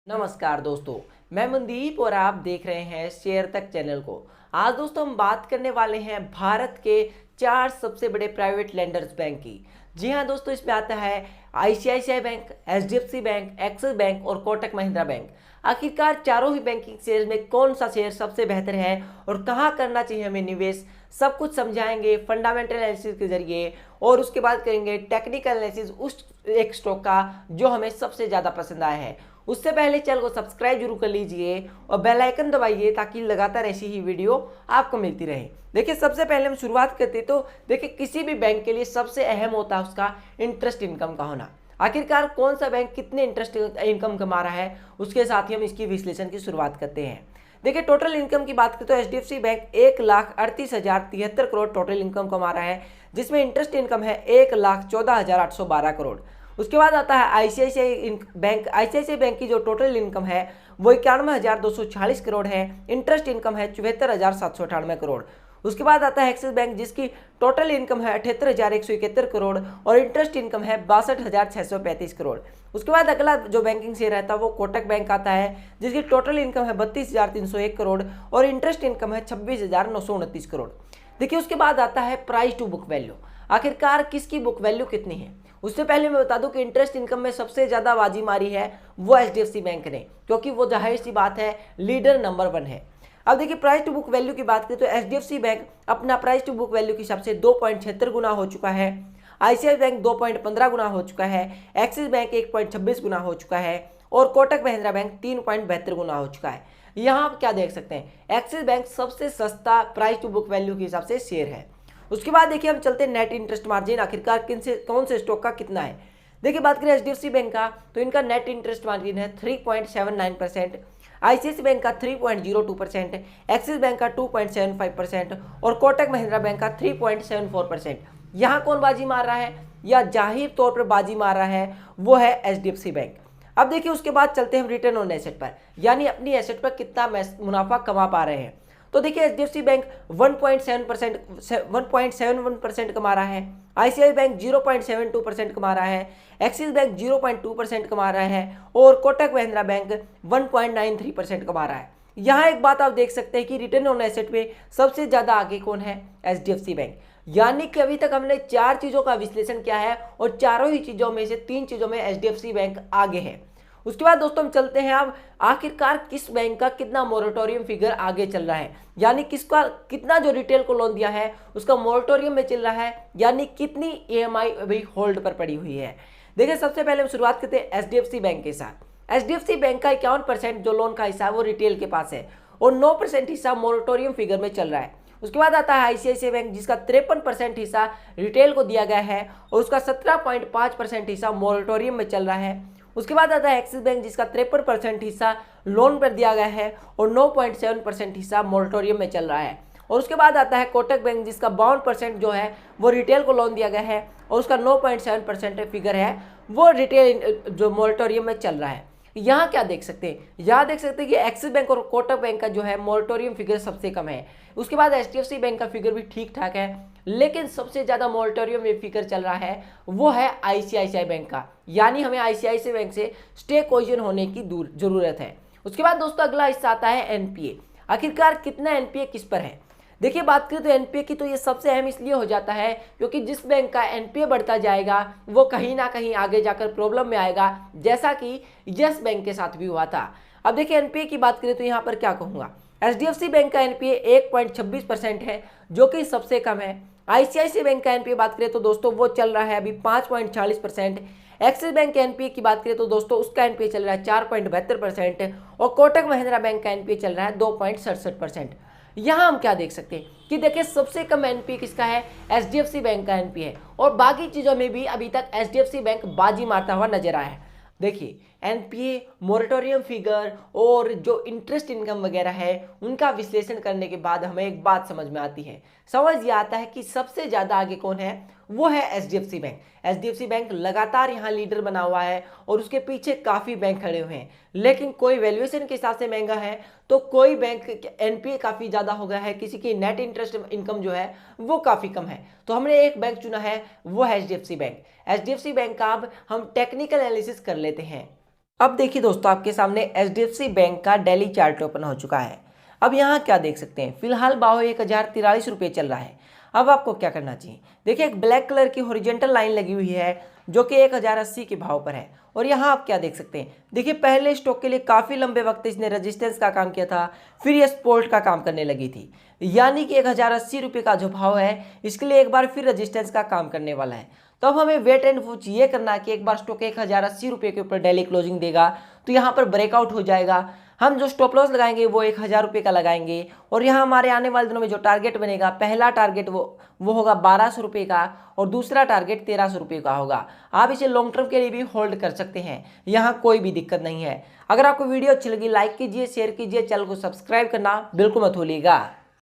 नमस्कार दोस्तों, मैं मनदीप और आप देख रहे हैं शेयर तक चैनल को। आज दोस्तों हम बात करने वाले हैं भारत के 4 सबसे बड़े प्राइवेट लेंडर्स बैंक की। जी हाँ दोस्तों, इसमें आता है ICICI bank, HDFC bank, axis bank और कोटक महिंद्रा बैंक। आखिरकार चारों ही बैंकिंग शेयर में कौन सा शेयर सबसे बेहतर है और कहाँ करना चाहिए हमें निवेश, सब कुछ समझाएंगे फंडामेंटल एनालिसिस के जरिए। और उसके बाद करेंगे टेक्निकल एनालिसिस उस एक स्टॉक का जो हमें सबसे ज़्यादा पसंद आया है। उससे पहले चैनल को सब्सक्राइब जरूर कर लीजिए और बेल आइकन दबाइए ताकि लगातार ऐसी ही वीडियो आपको मिलती रहे। देखिए, सबसे पहले हम शुरुआत करते तो देखिए, किसी भी बैंक के लिए सबसे अहम होता है उसका इंटरेस्ट इनकम का होना। आखिरकार कौन सा बैंक कितने इंटरेस्ट इनकम कमा रहा है, उसके साथ ही हम इसकी विश्लेषण की शुरुआत करते हैं। देखिए, टोटल इनकम की बात करें तो HDFC bank 1,38,073 crore total income कमा रहा है, जिसमें इंटरेस्ट इनकम है 1,14,812 करोड़। उसके बाद आता है आईसीआईसीआई बैंक की जो टोटल इनकम है वो 91,240 करोड़ है, इंटरेस्ट इनकम है 74,798 करोड़। उसके बाद आता है एक्सिस बैंक जिसकी टोटल इनकम है 78,171 करोड़ और इंटरेस्ट इनकम है 62,635 करोड़। उसके बाद अगला जो बैंकिंग शेयर रहता है वो कोटक बैंक आता है जिसकी टोटल इनकम है 32,301 करोड़ और इंटरेस्ट इनकम है 26,929 करोड़। देखिए, उसके बाद आता है प्राइस टू बुक वैल्यू। आखिरकार किसकी बुक वैल्यू कितनी है। उससे पहले मैं बता दूं कि इंटरेस्ट इनकम में सबसे ज़्यादा बाजी मारी है वो एचडीएफसी बैंक ने, क्योंकि वो जाहिर सी बात है लीडर नंबर 1 है। अब देखिए, प्राइस टू बुक वैल्यू की बात करें तो एचडीएफसी बैंक अपना प्राइस टू बुक वैल्यू के हिसाब से 2.76 गुना हो चुका है, आईसीआई बैंक 2.15 गुना हो चुका है, एक्सिस बैंक 1.26 गुना हो चुका है और कोटक महिंद्रा बैंक 3.72 गुना हो चुका है। यहाँ आप क्या देख सकते हैं, एक्सिस बैंक सबसे सस्ता प्राइस टू बुक वैल्यू के हिसाब से शेयर है। उसके बाद देखिए, हम चलते हैं नेट इंटरेस्ट मार्जिन, आखिरकार कौन से स्टॉक का कितना है। देखिए, बात करें एचडीएफसी बैंक का तो इनका नेट इंटरेस्ट मार्जिन है 3.79%, आईसीआईसी बैंक का 3.02%, एक्सिस बैंक का 2.75% और कोटक महिंद्रा बैंक का 3.74%। यहाँ कौन बाजी मार रहा है या जाहिर तौर पर बाजी मार रहा है वो है एचडीएफसी बैंक। अब देखिए, उसके बाद चलते हैं हम रिटर्न ऑन एसेट पर, यानी अपनी एसेट पर कितना मुनाफा कमा पा रहे हैं। तो देखिए, एचडीएफसी बैंक 1.71% कमा रहा है, आईसीआई बैंक 0.72% कमा रहा है, एक्सिस बैंक 0.2% कमा रहा है और कोटक महिंद्रा बैंक 1.93% कमा रहा है। यहाँ एक बात आप देख सकते हैं कि रिटर्न ऑन एसेट में सबसे ज़्यादा आगे कौन है, एचडीएफसी बैंक। यानी कि अभी तक हमने 4 चीज़ों का विश्लेषण किया है और चारों ही चीज़ों में से 3 चीज़ों में एचडीएफसी बैंक आगे है। उसके बाद दोस्तों हम चलते हैं अब आखिरकार किस बैंक का कितना मोरेटोरियम फिगर आगे चल रहा है, यानी किसका कितना जो रिटेल को लोन दिया है उसका मोरेटोरियम में चल रहा है, यानी कितनी ईएमआई अभी होल्ड पर पड़ी हुई है। देखिए, सबसे पहले हम शुरुआत करते हैं एचडीएफसी बैंक के साथ। एचडीएफसी बैंक का 51% जो लोन का हिस्सा है वो रिटेल के पास है और 9% हिस्सा मोरेटोरियम फिगर में चल रहा है। उसके बाद आता है आईसीआईसीआई बैंक जिसका 53% हिस्सा रिटेल को दिया गया है और उसका 17.5% हिस्सा मोरेटोरियम में चल रहा है। उसके बाद आता है एक्सिस बैंक जिसका 53% हिस्सा लोन पर दिया गया है और 9.7% हिस्सा मोरेटोरियम में चल रहा है। और उसके बाद आता है कोटक बैंक जिसका 52% जो है वो रिटेल को लोन दिया गया है और उसका 9.7% फिगर है वो रिटेल जो मोरेटोरियम में चल रहा है। यहाँ क्या देख सकते हैं, यहाँ देख सकते हैं कि एक्सिस बैंक और कोटक बैंक का जो है मोरेटोरियम फिगर सबसे कम है। उसके बाद एचडीएफसी बैंक का फिगर भी ठीक ठाक है, लेकिन सबसे ज़्यादा मोरेटोरियम में फिगर चल रहा है वो है आईसीआईसीआई बैंक का, यानी हमें आईसीआईसीआई बैंक से स्टेक पोजीशन होने की जरूरत है। उसके बाद दोस्तों अगला हिस्सा आता है एनपीए। आखिरकार कितना एनपीए किस पर है। देखिए, बात करें तो एनपीए की तो ये सबसे अहम इसलिए हो जाता है क्योंकि जिस बैंक का एनपीए बढ़ता जाएगा वो कहीं ना कहीं आगे जाकर प्रॉब्लम में आएगा, जैसा कि यस बैंक के साथ भी हुआ था। अब देखिए, एनपीए की बात करें तो यहाँ पर क्या कहूँगा, एचडीएफसी बैंक का एनपीए 1.26% है जो कि सबसे कम है। आईसीआईसीआई बैंक का एनपीए बात करें तो दोस्तों वो चल रहा है अभी 5.40%। एक्सिस बैंक के एनपीए की बात करें तो दोस्तों उसका एनपीए चल रहा है 4.72% और कोटक महिंद्रा बैंक का एनपीए चल रहा है 2.67%। यहाँ हम क्या देख सकते हैं कि देखिए, सबसे कम एनपीए किसका है, एचडीएफसी बैंक का एनपीए है और बाकी चीज़ों में भी अभी तक एचडीएफसी बैंक बाजी मारता हुआ नजर आया है। देखिए, एनपीए, मोरेटोरियम फिगर और जो इंटरेस्ट इनकम वगैरह है उनका विश्लेषण करने के बाद हमें एक बात समझ में आती है, समझ ये आता है कि सबसे ज़्यादा आगे कौन है, वो है एचडीएफसी बैंक। एचडीएफसी बैंक लगातार यहाँ लीडर बना हुआ है और उसके पीछे काफ़ी बैंक खड़े हुए हैं, लेकिन कोई वैल्यूएशन के हिसाब से महंगा है तो कोई बैंक एनपीए काफ़ी ज़्यादा हो गया है, किसी की नेट इंटरेस्ट इनकम जो है वो काफ़ी कम है। तो हमने एक बैंक चुना है वो है एचडीएफसी बैंक। एचडीएफसी बैंक का अब हम टेक्निकल एनालिसिस कर लेते हैं। अब देखिए दोस्तों, आपके सामने HDFC बैंक का डेली चार्ट ओपन हो चुका है। अब यहाँ क्या देख सकते हैं, फिलहाल भाव 1043 रुपये चल रहा है। अब आपको क्या करना चाहिए, देखिए एक ब्लैक कलर की हॉरिजॉन्टल लाइन लगी हुई है जो कि 1080 के भाव पर है। और यहाँ आप क्या देख सकते हैं, देखिए पहले स्टॉक के लिए काफ़ी लंबे वक्त इसने रेजिस्टेंस का काम किया था, फिर ये सपोर्ट का काम करने लगी थी। यानी कि 1080 रुपये का जो भाव है इसके लिए एक बार फिर रेजिस्टेंस का काम करने वाला है। तो अब हमें वेट एंड वॉच ये करना है कि एक बार स्टॉक 1080 रुपये के ऊपर डेली क्लोजिंग देगा तो यहाँ पर ब्रेकआउट हो जाएगा। हम जो स्टॉप लॉस लगाएंगे वो 1000 रुपये का लगाएंगे। और यहाँ हमारे आने वाले दिनों में जो टारगेट बनेगा, पहला टारगेट वो होगा 1200 रुपये का और दूसरा टारगेट 1300 रुपये का होगा। आप इसे लॉन्ग टर्म के लिए भी होल्ड कर सकते हैं, यहाँ कोई भी दिक्कत नहीं है। अगर आपको वीडियो अच्छी लगी लाइक कीजिए, शेयर कीजिए, चैनल को सब्सक्राइब करना बिल्कुल मत भूलिएगा।